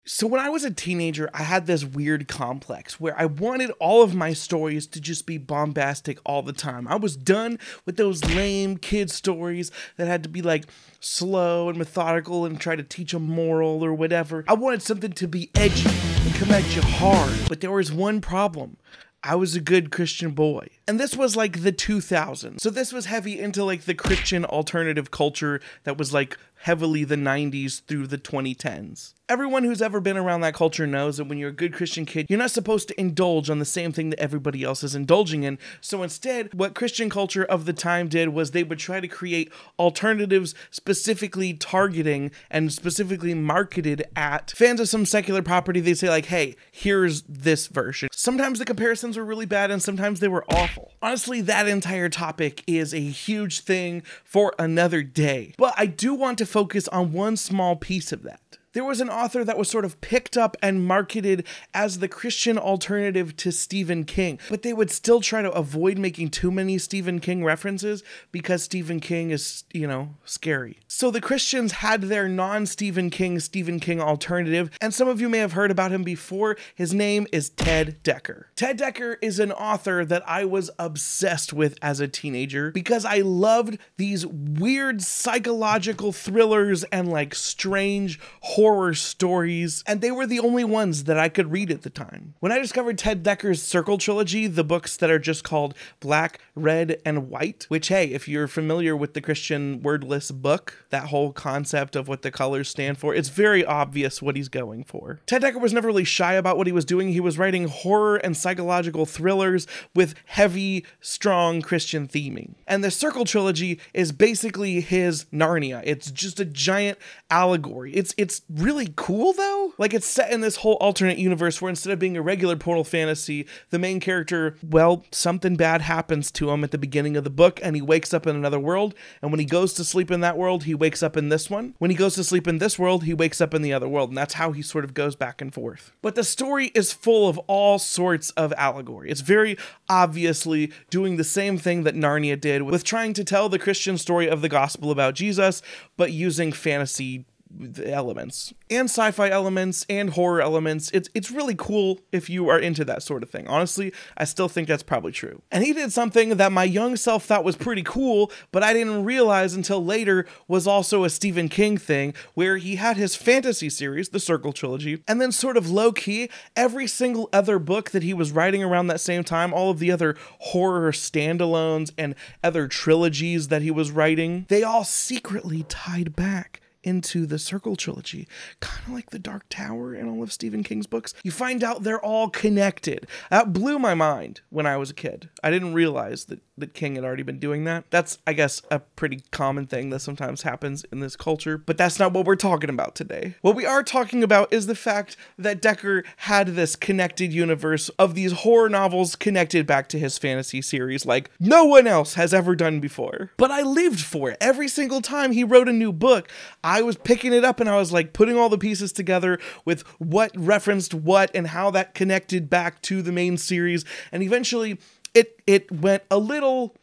So when I was a teenager, I had this weird complex where I wanted all of my stories to just be bombastic all the time. I was done with those lame kid stories that had to be like slow and methodical and try to teach a moral or whatever. I wanted something to be edgy and come at you hard. But there was one problem. I was a good Christian boy. And this was like the 2000s. So this was heavy into like the Christian alternative culture that was like heavily the 90s through the 2010s. Everyone who's ever been around that culture knows that when you're a good Christian kid, you're not supposed to indulge on the same thing that everybody else is indulging in. So instead, what Christian culture of the time did was they would try to create alternatives specifically targeting and specifically marketed at fans of some secular property. They say like, hey, here's this version. Sometimes the comparisons were really bad and sometimes they were awful. Honestly, that entire topic is a huge thing for another day. But I do want to focus on one small piece of that. There was an author that was sort of picked up and marketed as the Christian alternative to Stephen King, but they would still try to avoid making too many Stephen King references because Stephen King is, scary. So the Christians had their non-Stephen King alternative, and some of you may have heard about him before. His name is Ted Dekker. Ted Dekker is an author that I was obsessed with as a teenager because I loved these weird psychological thrillers and like strange horror stories, and they were the only ones that I could read at the time. When I discovered Ted Dekker's Circle trilogy, the books that are just called Black, Red, and White, which, hey, if you're familiar with the Christian wordless book, that whole concept of what the colors stand for, it's very obvious what he's going for. Ted Dekker was never really shy about what he was doing. He was writing horror and psychological thrillers with heavy, strong Christian theming. And the Circle trilogy is basically his Narnia. It's just a giant allegory. It's really cool though. Like, it's set in this whole alternate universe where instead of being a regular portal fantasy, the main character, well, something bad happens to him at the beginning of the book and he wakes up in another world. And when he goes to sleep in that world, he wakes up in this one. When he goes to sleep in this world, he wakes up in the other world. And that's how he sort of goes back and forth. But the story is full of all sorts of allegory. It's very obviously doing the same thing that Narnia did with trying to tell the Christian story of the gospel about Jesus, but using fantasy elements and sci-fi elements and horror elements. It's really cool if you are into that sort of thing. Honestly, I still think that's probably true. And he did something that my young self thought was pretty cool, but I didn't realize until later was also a Stephen King thing, where he had his fantasy series, the Circle trilogy, and then sort of low-key, every single other book that he was writing around that same time, all of the other horror standalones and other trilogies that he was writing, they all secretly tied back into the Circle trilogy, kind of like the Dark Tower in all of Stephen King's books. You find out they're all connected. That blew my mind when I was a kid. I didn't realize that King had already been doing that. That's, I guess, a pretty common thing that sometimes happens in this culture, but that's not what we're talking about today. What we are talking about is the fact that Dekker had this connected universe of these horror novels connected back to his fantasy series like no one else has ever done before. But I lived for it. Every single time he wrote a new book, I was picking it up and I was like putting all the pieces together with what referenced what and how that connected back to the main series. And eventually it went a little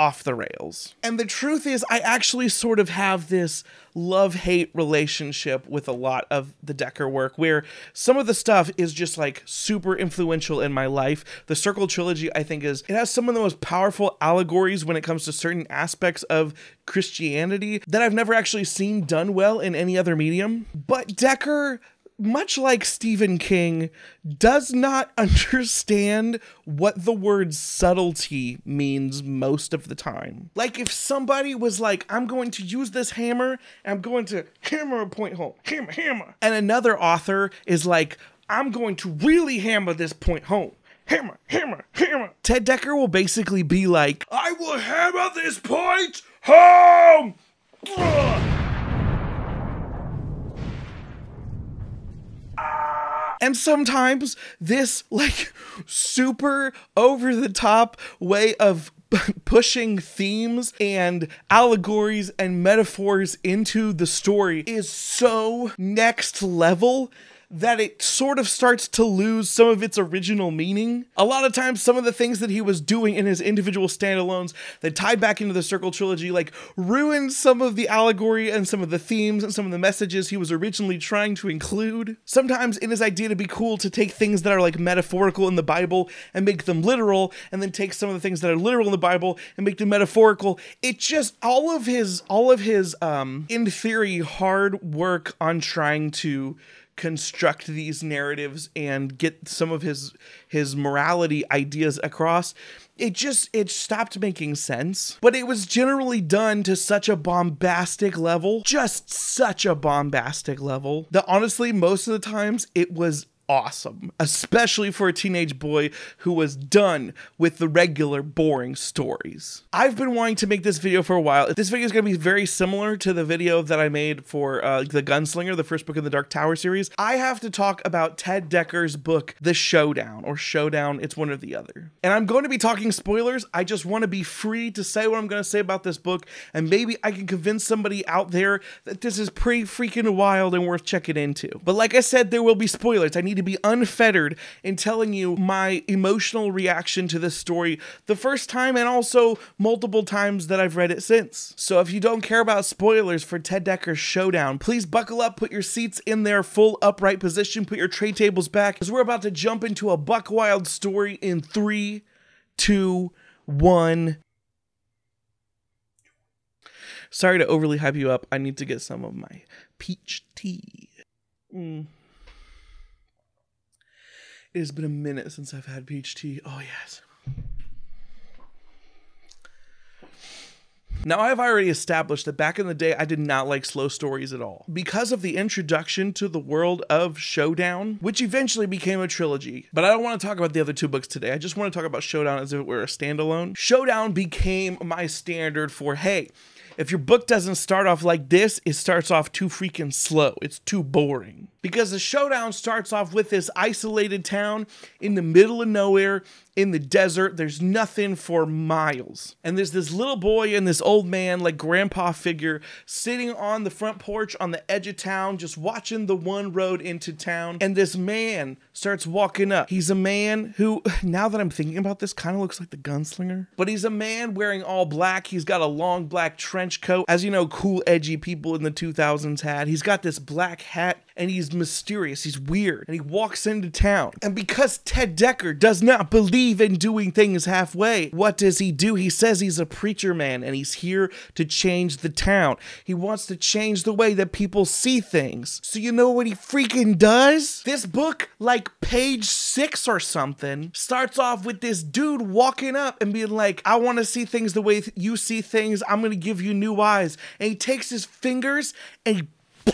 off the rails. And the truth is, I actually sort of have this love-hate relationship with a lot of the Dekker work, where some of the stuff is just like super influential in my life. The Circle trilogy, I think, it has some of the most powerful allegories when it comes to certain aspects of Christianity that I've never actually seen done well in any other medium. But Dekker, much like Stephen King, does not understand what the word subtlety means most of the time. Like, if somebody was like, I'm going to use this hammer, and I'm going to hammer a point home, hammer. And another author is like, I'm going to really hammer this point home. Hammer, hammer, hammer. Ted Dekker will basically be like, I will hammer this point home. Ugh. And sometimes this like super over the top way of pushing themes and allegories and metaphors into the story is so next level that it sort of starts to lose some of its original meaning. A lot of times, some of the things that he was doing in his individual standalones that tied back into the Circle Trilogy, like, ruined some of the allegory and some of the themes and some of the messages he was originally trying to include. Sometimes in his idea to be cool to take things that are like metaphorical in the Bible and make them literal, and then take some of the things that are literal in the Bible and make them metaphorical. It just, all of his in theory hard work on trying to construct these narratives and get some of his morality ideas across, it stopped making sense. But it was generally done to such a bombastic level, just such a bombastic level, that honestly most of the times it was awesome, especially for a teenage boy who was done with the regular boring stories. I've been wanting to make this video for a while. This video is going to be very similar to the video that I made for The Gunslinger, the first book in the Dark Tower series. I have to talk about Ted Dekker's book, The Showdown, or Showdown, it's one or the other. And I'm going to be talking spoilers. I just want to be free to say what I'm going to say about this book, and maybe I can convince somebody out there that this is pretty freaking wild and worth checking into. But like I said, there will be spoilers. I need to be unfettered in telling you my emotional reaction to this story the first time and also multiple times that I've read it since. So if you don't care about spoilers for Ted Dekker's Showdown, please buckle up, put your seats in their full upright position, put your tray tables back, because we're about to jump into a buck wild story in 3, 2, 1. Sorry to overly hype you up. I need to get some of my peach tea. It has been a minute since I've had peach tea. Oh, yes. Now, I've already established that back in the day, I did not like slow stories at all. Because of the introduction to the world of Showdown, which eventually became a trilogy. But I don't want to talk about the other 2 books today. I just want to talk about Showdown as if it were a standalone. Showdown became my standard for, hey, if your book doesn't start off like this, it starts off too freaking slow. It's too boring. Because the Showdown starts off with this isolated town in the middle of nowhere, in the desert. There's nothing for miles. And there's this little boy and this old man, like grandpa figure, sitting on the front porch on the edge of town, just watching the one road into town. And this man starts walking up. He's a man who, now that I'm thinking about this, kind of looks like the Gunslinger. But he's a man wearing all black. He's got a long black trench coat, as you know, cool, edgy people in the 2000s had. He's got this black hat, and he's mysterious, he's weird, and he walks into town. And because Ted Dekker does not believe in doing things halfway, what does he do? He says he's a preacher man, and he's here to change the town. He wants to change the way that people see things. So you know what he freaking does? This book, like page 6 or something, starts off with this dude walking up and being like, I want to see things the way you see things. I'm going to give you new eyes. And he takes his fingers and he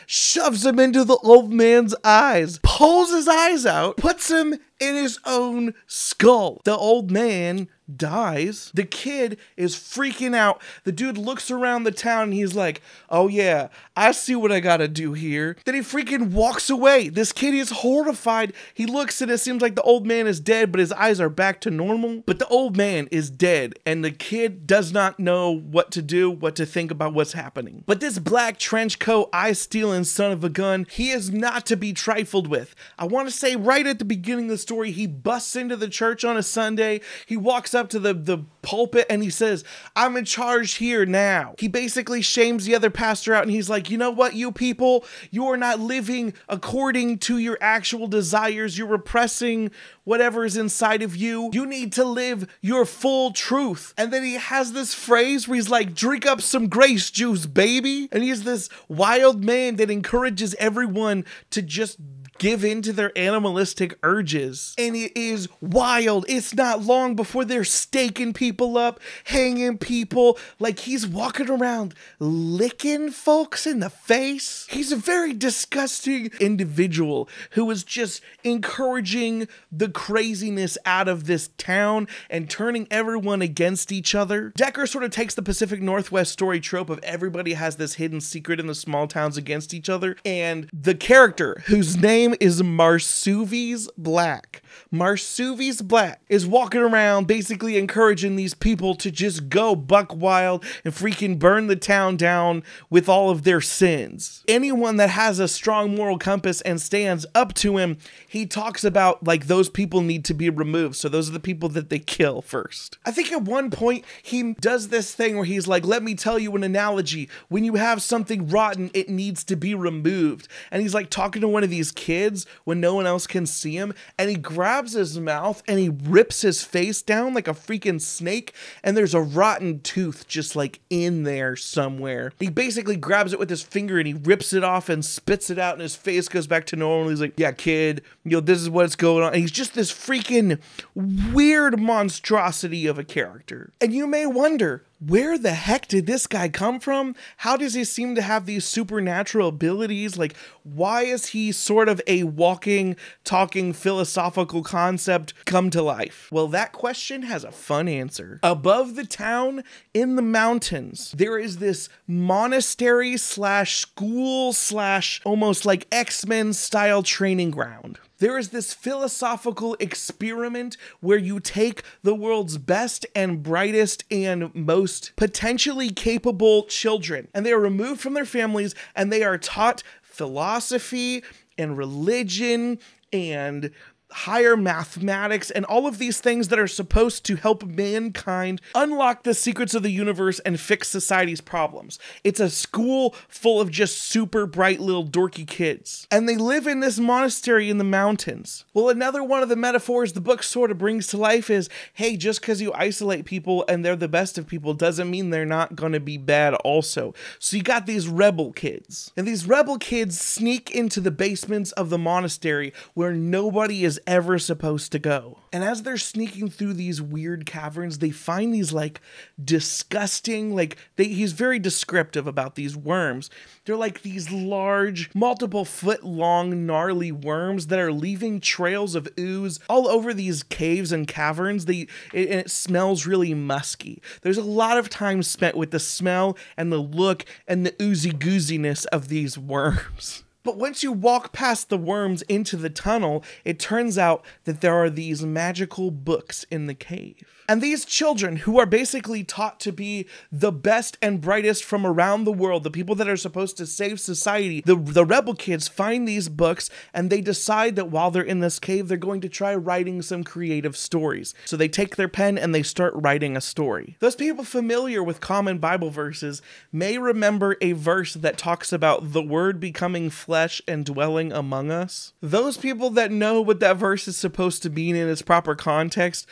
shoves him into the old man's eyes, pulls his eyes out, puts him in his own skull. The old man dies. The kid is freaking out. The dude looks around the town and he's like, oh yeah, I see what I gotta do here. Then he freaking walks away. This kid is horrified. He looks and it seems like the old man is dead, but his eyes are back to normal. But the old man is dead and the kid does not know what to do, what to think about what's happening. But this black trench coat, eye-stealing son of a gun, he is not to be trifled with. I want to say right at the beginning of the story, he busts into the church on a Sunday. He walks up to the pulpit and he says, I'm in charge here now. He basically shames the other pastor out and he's like, you know what, you people, you are not living according to your actual desires. You're repressing whatever is inside of you. You need to live your full truth. And then he has this phrase where he's like, drink up some grace juice, baby. And he's this wild man that encourages everyone to just give in to their animalistic urges. And it is wild. It's not long before they're staking people up, hanging people, like he's walking around licking folks in the face. He's a very disgusting individual who is just encouraging the craziness out of this town and turning everyone against each other. Dekker sort of takes the Pacific Northwest story trope of everybody has this hidden secret in the small towns against each other, and the character whose name is Marsuvies Black. Marsuvius Black is walking around basically encouraging these people to just go buck wild and freaking burn the town down with all of their sins. Anyone that has a strong moral compass and stands up to him, he talks about like those people need to be removed. So those are the people that they kill first. I think at one point he does this thing where he's like, let me tell you an analogy. When you have something rotten, it needs to be removed. And he's like talking to one of these kids when no one else can see him. And he grabs his mouth and he rips his face down like a freaking snake. And there's a rotten tooth just like in there somewhere. He basically grabs it with his finger and he rips it off and spits it out and his face goes back to normal. He's like, yeah, kid, this is what's going on. And he's just this freaking weird monstrosity of a character. And you may wonder, where the heck did this guy come from? How does he seem to have these supernatural abilities? Like, why is he sort of a walking, talking philosophical concept come to life? Well, that question has a fun answer. Above the town, in the mountains, there is this monastery slash school slash almost like X-Men style training ground. There is this philosophical experiment where you take the world's best and brightest and most potentially capable children, and they are removed from their families and they are taught philosophy and religion and higher mathematics and all of these things that are supposed to help mankind unlock the secrets of the universe and fix society's problems. It's a school full of just super bright little dorky kids. And they live in this monastery in the mountains. Well, another one of the metaphors the book sort of brings to life is, hey, just because you isolate people and they're the best of people doesn't mean they're not going to be bad also. So you got these rebel kids. And these rebel kids sneak into the basements of the monastery where nobody is ever supposed to go. And as they're sneaking through these weird caverns, they find these like disgusting, he's very descriptive about these worms. They're like these large, multiple foot long, gnarly worms that are leaving trails of ooze all over these caves and caverns. And it smells really musky. There's a lot of time spent with the smell and the look and the oozy gooziness of these worms. But once you walk past the worms into the tunnel, it turns out that there are these magical books in the cave. And these children who are basically taught to be the best and brightest from around the world, the people that are supposed to save society, the rebel kids find these books and they decide that while they're in this cave, they're going to try writing some creative stories. So they take their pen and they start writing a story. Those people familiar with common Bible verses may remember a verse that talks about the word becoming flesh and dwelling among us. Those people that know what that verse is supposed to mean in its proper context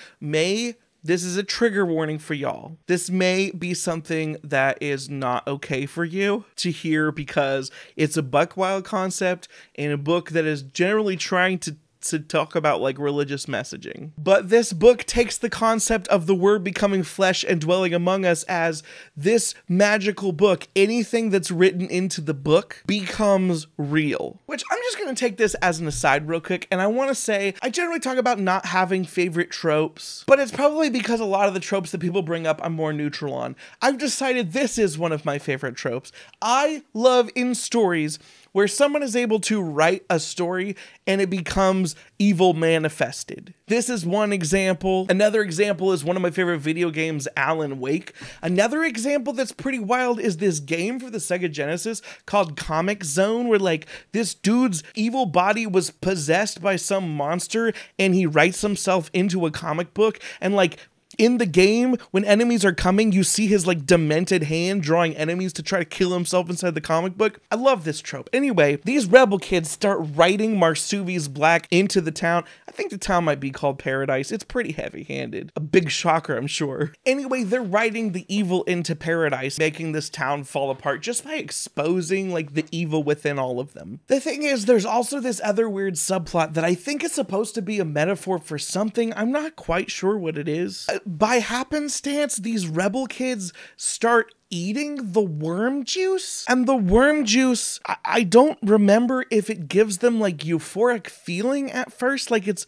this is a trigger warning for y'all. This may be something that is not okay for you to hear because it's a buck wild concept in a book that is generally trying to talk about like religious messaging. But this book takes the concept of the word becoming flesh and dwelling among us as this magical book. Anything that's written into the book becomes real. Which I'm just going to take this as an aside real quick. And I want to say, I generally talk about not having favorite tropes, but it's probably because a lot of the tropes that people bring up I'm more neutral on. I've decided this is one of my favorite tropes. I love in stories where someone is able to write a story and it becomes evil manifested. This is one example. Another example is one of my favorite video games, Alan Wake. Another example that's pretty wild is this game for the Sega Genesis called Comic Zone, where like this dude's evil body was possessed by some monster and he writes himself into a comic book, and like in the game, when enemies are coming, you see his like demented hand drawing enemies to try to kill himself inside the comic book. I love this trope. Anyway, these rebel kids start writing Marsuvius Black into the town. I think the town might be called Paradise. It's pretty heavy-handed. A big shocker, I'm sure. Anyway, they're writing the evil into Paradise, making this town fall apart just by exposing like the evil within all of them. The thing is, there's also this other weird subplot that I think is supposed to be a metaphor for something. I'm not quite sure what it is. By happenstance, these rebel kids start eating the worm juice. And the worm juice, I don't remember if it gives them like euphoric feeling at first, like it's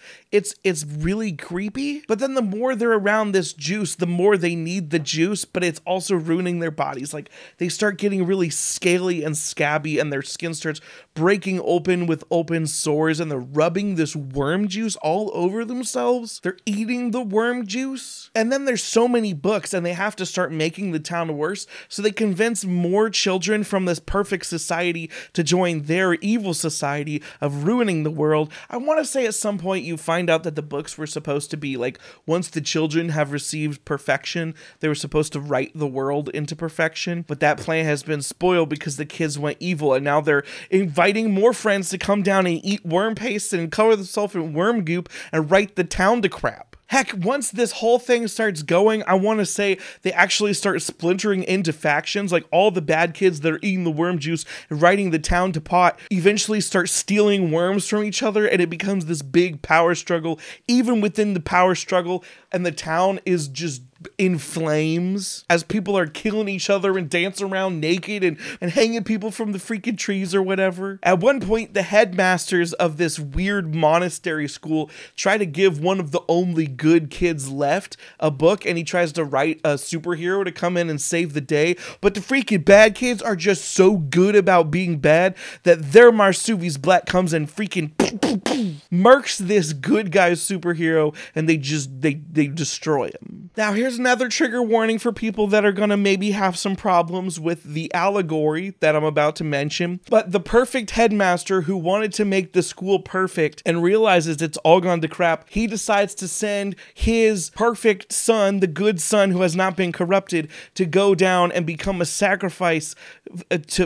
really creepy. But then the more they're around this juice, the more they need the juice, but it's also ruining their bodies. Like they start getting really scaly and scabby, and their skin starts breaking open with open sores, and they're rubbing this worm juice all over themselves. They're eating the worm juice. And then there's so many books, and they have to start making the town worse, so they convince more children from this perfect society to join their evil society of ruining the world. I want to say at some point you find out that the books were supposed to be like, once the children have received perfection, they were supposed to write the world into perfection, but that plan has been spoiled because the kids went evil, and now they're inviting more friends to come down and eat worm paste and cover themselves in worm goop and write the town to crap. Heck, once this whole thing starts going, I want to say they actually start splintering into factions. Like all the bad kids that are eating the worm juice and writing the town to pot eventually start stealing worms from each other, and it becomes this big power struggle even within the power struggle, and the town is just in flames as people are killing each other and dancing around naked and hanging people from the freaking trees or whatever. At one point, the headmasters of this weird monastery school try to give one of the only good kids left a book, and he tries to write a superhero to come in and save the day, but the freaking bad kids are just so good about being bad that their Marsuvi's Black comes and freaking murks this good guy's superhero, and they destroy him. Now here's another trigger warning for people that are gonna maybe have some problems with the allegory that I'm about to mention, but the perfect headmaster who wanted to make the school perfect and realizes it's all gone to crap, he decides to send his perfect son, the good son who has not been corrupted, to go down and become a sacrifice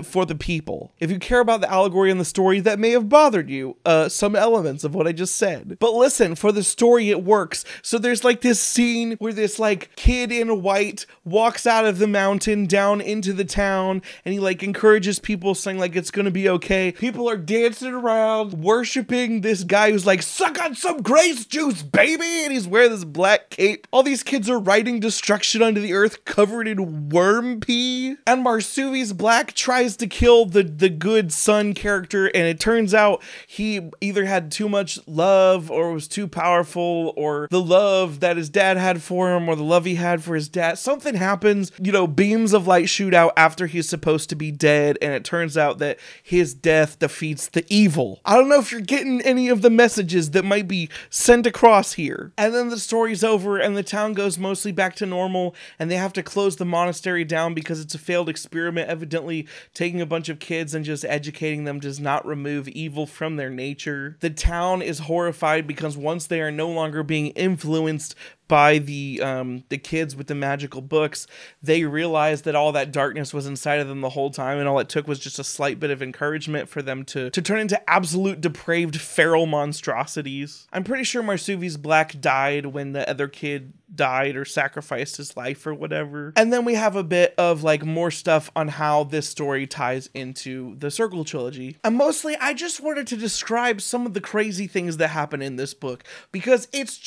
for the people. If you care about the allegory in the story, that may have bothered you, some elements of what I just said. But listen, for the story it works. So there's like this scene where this like kid in white walks out of the mountain down into the town, and he like encourages people, saying like it's gonna be okay. People are dancing around, worshiping this guy who's like, suck on some grace juice, baby, and he's wearing this black cape. All these kids are writing destruction onto the earth covered in worm pee, and Marsuvi's Black tries to kill the good son character, and it turns out he either had too much love or was too powerful, or the love that his dad had for him or the love he had for his dad. Something happens, you know, beams of light shoot out after he's supposed to be dead, and it turns out that his death defeats the evil. I don't know if you're getting any of the messages that might be sent across here. And then the story's over, and the town goes mostly back to normal, and they have to close the monastery down because it's a failed experiment. Evidently, taking a bunch of kids and just educating them does not remove evil from their nature. The town is horrified because once they are no longer being influenced by the kids with the magical books, they realized that all that darkness was inside of them the whole time, and all it took was just a slight bit of encouragement for them to turn into absolute depraved feral monstrosities. I'm pretty sure Marsuvi's Black died when the other kid died or sacrificed his life or whatever. And then we have a bit of like more stuff on how this story ties into the Circle Trilogy. And mostly I just wanted to describe some of the crazy things that happen in this book, because it's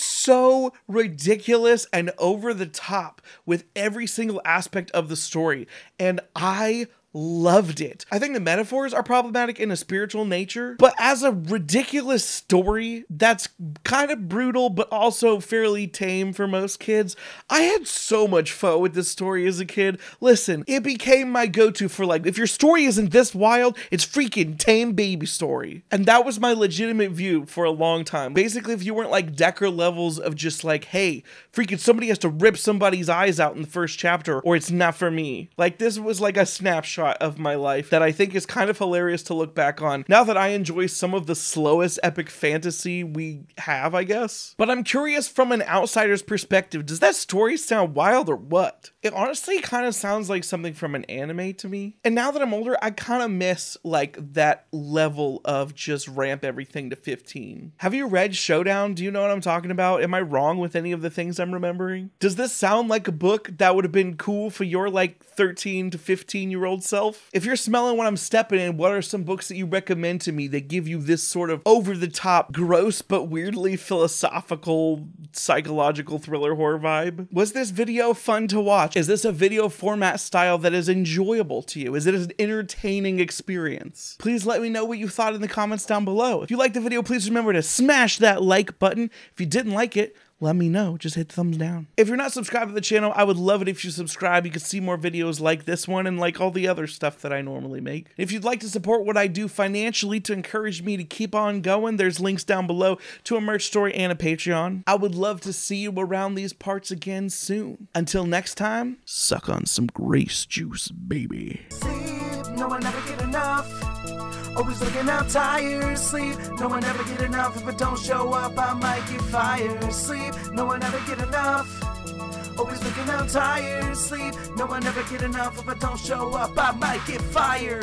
so ridiculous and over the top with every single aspect of the story, and I loved it. I think the metaphors are problematic in a spiritual nature, but as a ridiculous story that's kind of brutal but also fairly tame for most kids, I had so much fun with this story as a kid. Listen, it became my go-to for like, if your story isn't this wild, it's freaking tame baby story. And that was my legitimate view for a long time. Basically, if you weren't like Dekker levels of just like, hey, freaking somebody has to rip somebody's eyes out in the first chapter or it's not for me. Like, this was like a snapshot of my life that I think is kind of hilarious to look back on now that I enjoy some of the slowest epic fantasy we have, I guess. But I'm curious, from an outsider's perspective, does that story sound wild or what? It honestly kind of sounds like something from an anime to me. And now that I'm older, I kind of miss like that level of just ramp everything to 15. Have you read Showdown? Do you know what I'm talking about? Am I wrong with any of the things I'm remembering? Does this sound like a book that would have been cool for your like 13 to 15-year-old self? myself? If you're smelling what I'm stepping in, what are some books that you recommend to me that give you this sort of over-the-top, gross but weirdly philosophical, psychological thriller horror vibe? Was this video fun to watch? Is this a video format style that is enjoyable to you? Is it an entertaining experience? Please let me know what you thought in the comments down below. If you liked the video, please remember to smash that like button. If you didn't like it, let me know. Just hit thumbs down. If you're not subscribed to the channel, I would love it if you subscribe. You can see more videos like this one and like all the other stuff that I normally make. If you'd like to support what I do financially to encourage me to keep on going, there's links down below to a merch store and a Patreon. I would love to see you around these parts again soon. Until next time, suck on some grace juice, baby. Sleep, no one ever get enough. Always looking out tired. Sleep, no one ever get enough. If it don't show up, I might get fired. Sleep, no one ever get enough. Always looking out tired. Sleep, no one ever get enough. If I don't show up, I might get fired.